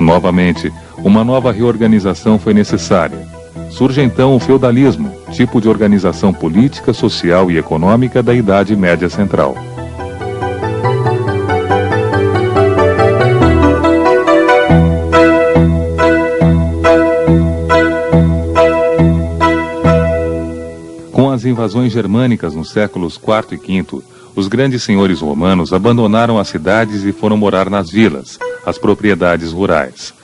Novamente, uma nova reorganização foi necessária. Surge então o feudalismo, tipo de organização política, social e econômica da Idade Média Central. Com as invasões germânicas nos séculos IV e V, os grandes senhores romanos abandonaram as cidades e foram morar nas vilas, as propriedades rurais.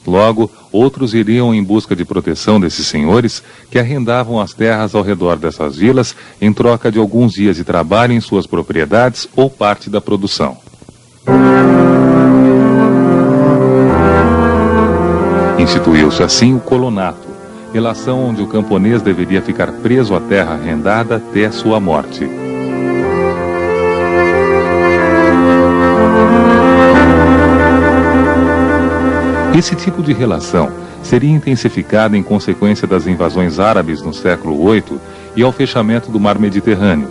Logo, outros iriam em busca de proteção desses senhores, que arrendavam as terras ao redor dessas vilas em troca de alguns dias de trabalho em suas propriedades ou parte da produção. Instituiu-se assim o colonato, relação onde o camponês deveria ficar preso à terra arrendada até sua morte. Esse tipo de relação seria intensificada em consequência das invasões árabes no século VIII e ao fechamento do mar Mediterrâneo.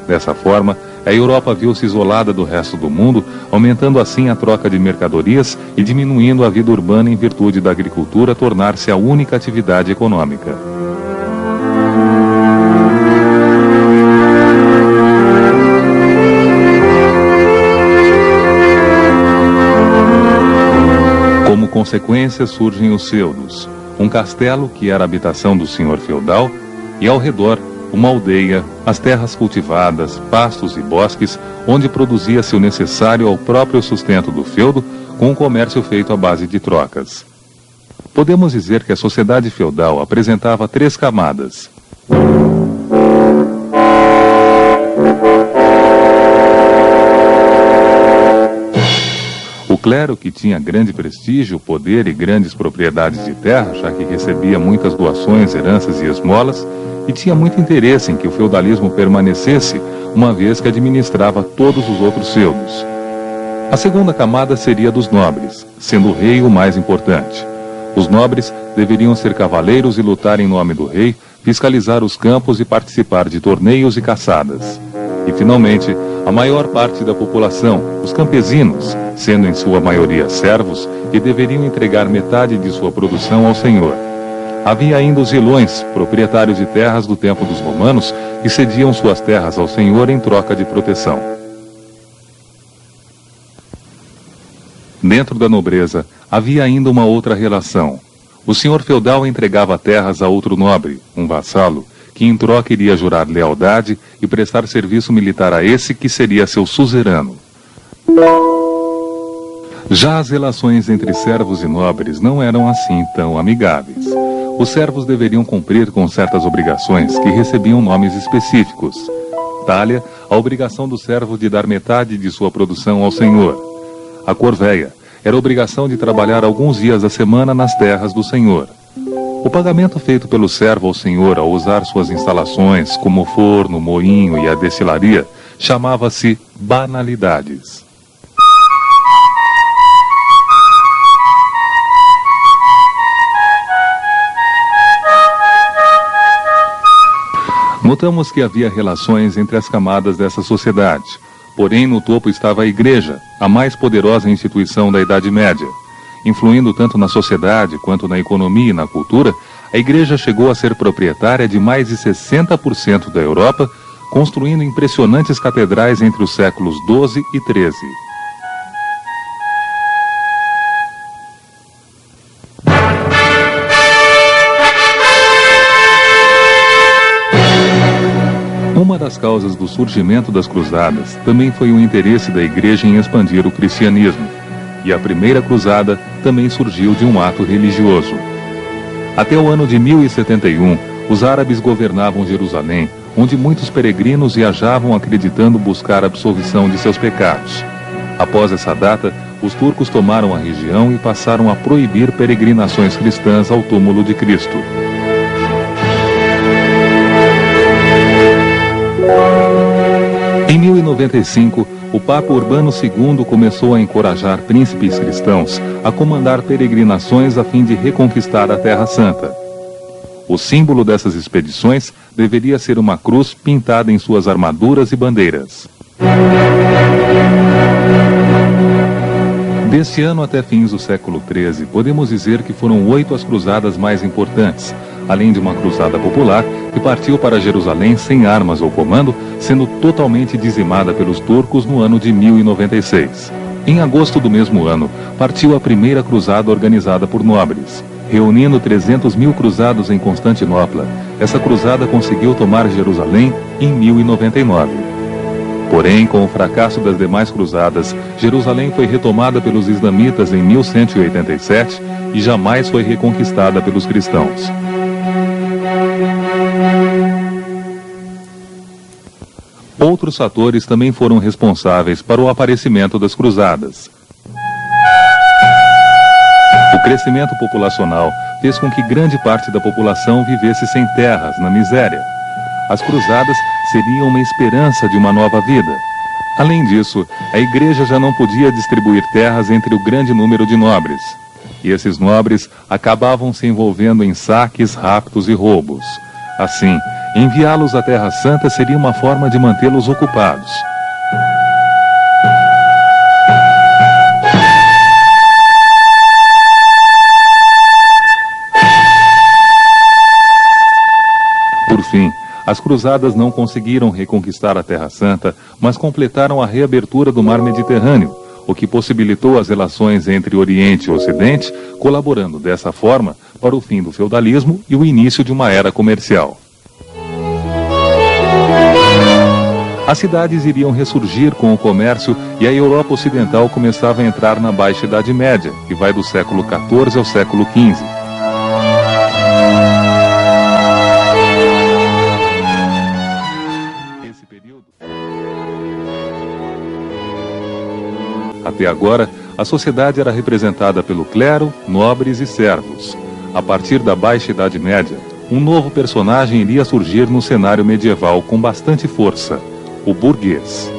Dessa forma, a Europa viu-se isolada do resto do mundo, aumentando assim a troca de mercadorias e diminuindo a vida urbana em virtude da agricultura tornar-se a única atividade econômica. Como consequência, surgem os feudos, um castelo que era a habitação do senhor feudal, e ao redor, uma aldeia, as terras cultivadas, pastos e bosques, onde produzia-se o necessário ao próprio sustento do feudo, com o comércio feito à base de trocas. Podemos dizer que a sociedade feudal apresentava 3 camadas. O clero, que tinha grande prestígio, poder e grandes propriedades de terra, já que recebia muitas doações, heranças e esmolas, e tinha muito interesse em que o feudalismo permanecesse, uma vez que administrava todos os outros feudos. A segunda camada seria dos nobres, sendo o rei o mais importante. Os nobres deveriam ser cavaleiros e lutar em nome do rei, fiscalizar os campos e participar de torneios e caçadas. E, finalmente, a maior parte da população, os campesinos, sendo em sua maioria servos, que deveriam entregar metade de sua produção ao senhor. Havia ainda os vilões, proprietários de terras do tempo dos romanos, que cediam suas terras ao senhor em troca de proteção. Dentro da nobreza, havia ainda uma outra relação. O senhor feudal entregava terras a outro nobre, um vassalo, que em troca iria jurar lealdade e prestar serviço militar a esse que seria seu suzerano. Já as relações entre servos e nobres não eram assim tão amigáveis. Os servos deveriam cumprir com certas obrigações que recebiam nomes específicos. Talha, a obrigação do servo de dar metade de sua produção ao senhor. A corveia era a obrigação de trabalhar alguns dias da semana nas terras do senhor. O pagamento feito pelo servo ao senhor ao usar suas instalações, como o forno, o moinho e a destilaria, chamava-se banalidades. Notamos que havia relações entre as camadas dessa sociedade. Porém, no topo estava a igreja, a mais poderosa instituição da Idade Média. Influindo tanto na sociedade quanto na economia e na cultura, a igreja chegou a ser proprietária de mais de 60% da Europa, construindo impressionantes catedrais entre os séculos XII e XIII. Uma das causas do surgimento das cruzadas também foi o interesse da igreja em expandir o cristianismo, e a primeira cruzada também surgiu de um ato religioso. Até o ano de 1071, os árabes governavam Jerusalém, onde muitos peregrinos viajavam acreditando buscar a absolvição de seus pecados. Após essa data, os turcos tomaram a região e passaram a proibir peregrinações cristãs ao túmulo de Cristo. Em 1095, o Papa Urbano II começou a encorajar príncipes cristãos a comandar peregrinações a fim de reconquistar a Terra Santa. O símbolo dessas expedições deveria ser uma cruz pintada em suas armaduras e bandeiras. Deste ano até fins do século XIII, podemos dizer que foram 8 as cruzadas mais importantes, além de uma cruzada popular que partiu para Jerusalém sem armas ou comando, sendo totalmente dizimada pelos turcos no ano de 1096. Em agosto do mesmo ano, partiu a primeira cruzada organizada por nobres. Reunindo 300.000 cruzados em Constantinopla, essa cruzada conseguiu tomar Jerusalém em 1099. Porém, com o fracasso das demais cruzadas, Jerusalém foi retomada pelos islamitas em 1187 e jamais foi reconquistada pelos cristãos. Outros fatores também foram responsáveis para o aparecimento das cruzadas. O crescimento populacional fez com que grande parte da população vivesse sem terras, na miséria. As cruzadas seriam uma esperança de uma nova vida. Além disso, a igreja já não podia distribuir terras entre o grande número de nobres. E esses nobres acabavam se envolvendo em saques, raptos e roubos. Assim, enviá-los à Terra Santa seria uma forma de mantê-los ocupados. Por fim, as cruzadas não conseguiram reconquistar a Terra Santa, mas completaram a reabertura do mar Mediterrâneo, o que possibilitou as relações entre Oriente e Ocidente, colaborando dessa forma para o fim do feudalismo e o início de uma era comercial. As cidades iriam ressurgir com o comércio e a Europa Ocidental começava a entrar na Baixa Idade Média, que vai do século XIV ao século XV. Até agora, a sociedade era representada pelo clero, nobres e servos. A partir da Baixa Idade Média, um novo personagem iria surgir no cenário medieval com bastante força: o burguês.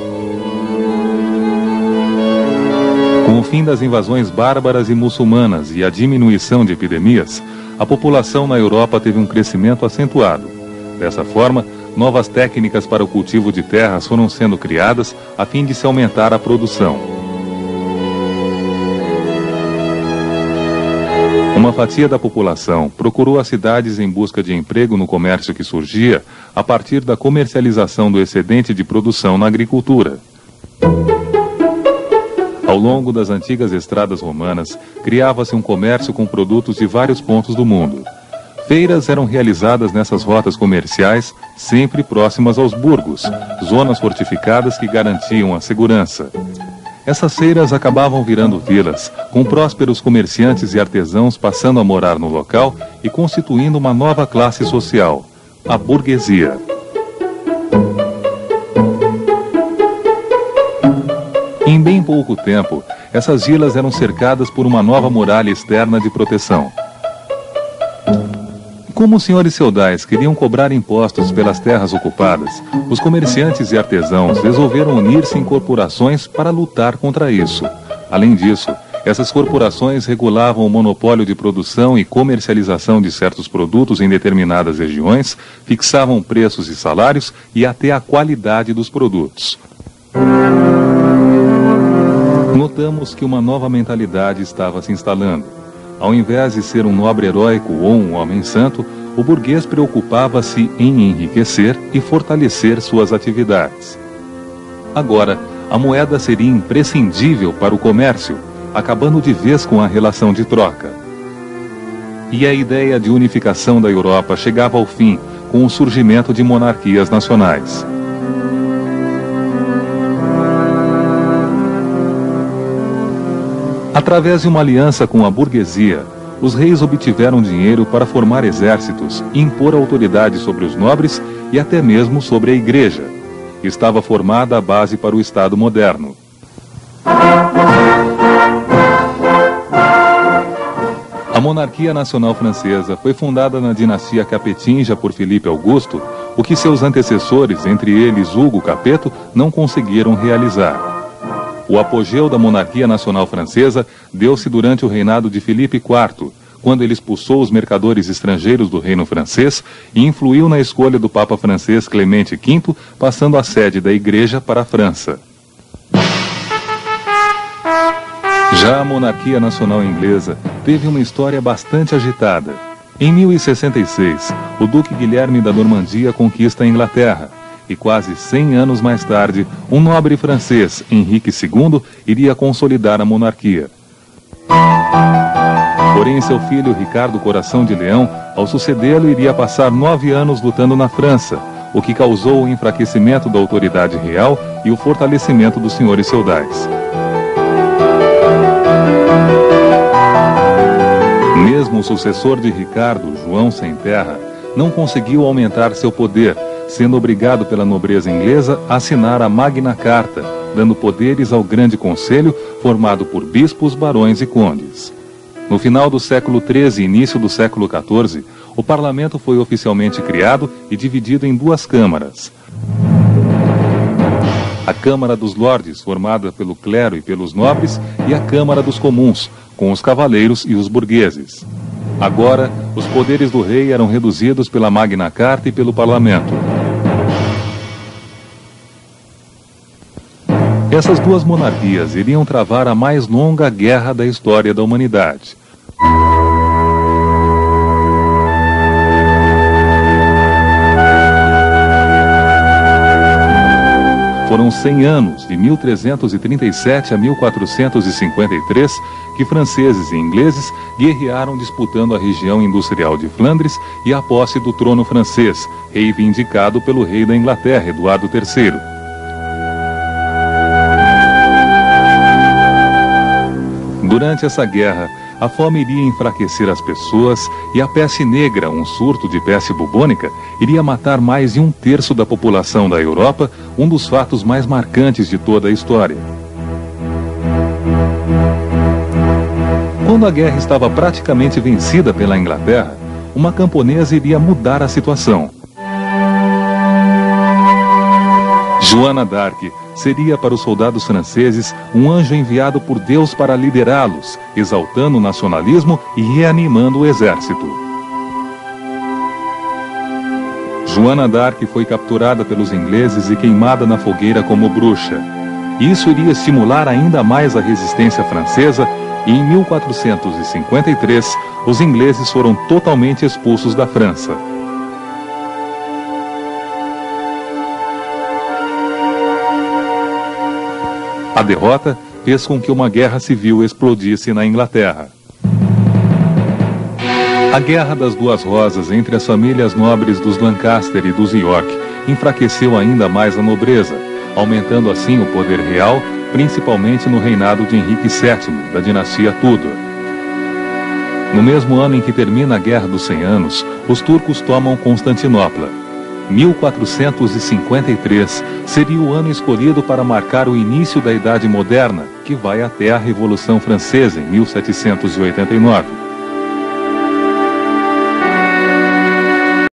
Com o fim das invasões bárbaras e muçulmanas e a diminuição de epidemias, a população na Europa teve um crescimento acentuado. Dessa forma, novas técnicas para o cultivo de terras foram sendo criadas a fim de se aumentar a produção. Uma fatia da população procurou as cidades em busca de emprego no comércio que surgia a partir da comercialização do excedente de produção na agricultura. Ao longo das antigas estradas romanas, criava-se um comércio com produtos de vários pontos do mundo. Feiras eram realizadas nessas rotas comerciais, sempre próximas aos burgos, zonas fortificadas que garantiam a segurança. Essas feiras acabavam virando vilas, com prósperos comerciantes e artesãos passando a morar no local e constituindo uma nova classe social, a burguesia. Em bem pouco tempo, essas vilas eram cercadas por uma nova muralha externa de proteção. Como os senhores feudais queriam cobrar impostos pelas terras ocupadas, os comerciantes e artesãos resolveram unir-se em corporações para lutar contra isso. Além disso, essas corporações regulavam o monopólio de produção e comercialização de certos produtos em determinadas regiões, fixavam preços e salários e até a qualidade dos produtos. Notamos que uma nova mentalidade estava se instalando. Ao invés de ser um nobre heróico ou um homem santo, o burguês preocupava-se em enriquecer e fortalecer suas atividades. Agora, a moeda seria imprescindível para o comércio, acabando de vez com a relação de troca. E a ideia de unificação da Europa chegava ao fim com o surgimento de monarquias nacionais. Através de uma aliança com a burguesia, os reis obtiveram dinheiro para formar exércitos, impor autoridade sobre os nobres e até mesmo sobre a igreja. Estava formada a base para o Estado moderno. A monarquia nacional francesa foi fundada na dinastia capetinja por Filipe Augusto, o que seus antecessores, entre eles Hugo Capeto, não conseguiram realizar. O apogeu da monarquia nacional francesa deu-se durante o reinado de Filipe IV, quando ele expulsou os mercadores estrangeiros do reino francês e influiu na escolha do Papa francês Clemente V, passando a sede da Igreja para a França. Já a monarquia nacional inglesa teve uma história bastante agitada. Em 1066, o Duque Guilherme da Normandia conquista a Inglaterra, e quase 100 anos mais tarde, um nobre francês, Henrique II, iria consolidar a monarquia. Porém, seu filho Ricardo Coração de Leão, ao sucedê-lo, iria passar 9 anos lutando na França, o que causou o enfraquecimento da autoridade real e o fortalecimento dos senhores feudais. Mesmo o sucessor de Ricardo, João Sem Terra, não conseguiu aumentar seu poder, sendo obrigado pela nobreza inglesa a assinar a Magna Carta, dando poderes ao Grande Conselho, formado por bispos, barões e condes. No final do século XIII e início do século XIV, o parlamento foi oficialmente criado e dividido em 2 câmaras. A Câmara dos Lordes, formada pelo clero e pelos nobres, e a Câmara dos Comuns, com os cavaleiros e os burgueses. Agora, os poderes do rei eram reduzidos pela Magna Carta e pelo parlamento. Essas 2 monarquias iriam travar a mais longa guerra da história da humanidade. Foram 100 anos, de 1337 a 1453, que franceses e ingleses guerrearam disputando a região industrial de Flandres e a posse do trono francês, reivindicado pelo rei da Inglaterra, Eduardo III. Durante essa guerra, a fome iria enfraquecer as pessoas e a peste negra, um surto de peste bubônica, iria matar mais de 1/3 da população da Europa, um dos fatos mais marcantes de toda a história. Quando a guerra estava praticamente vencida pela Inglaterra, uma camponesa iria mudar a situação. Joana d'Arc seria para os soldados franceses um anjo enviado por Deus para liderá-los, exaltando o nacionalismo e reanimando o exército. Joana d'Arc foi capturada pelos ingleses e queimada na fogueira como bruxa. Isso iria estimular ainda mais a resistência francesa e em 1453 os ingleses foram totalmente expulsos da França. A derrota fez com que uma guerra civil explodisse na Inglaterra. A Guerra das Duas Rosas entre as famílias nobres dos Lancaster e dos York enfraqueceu ainda mais a nobreza, aumentando assim o poder real, principalmente no reinado de Henrique VII, da dinastia Tudor. No mesmo ano em que termina a Guerra dos 100 Anos, os turcos tomam Constantinopla. 1453 seria o ano escolhido para marcar o início da Idade Moderna, que vai até a Revolução Francesa, em 1789.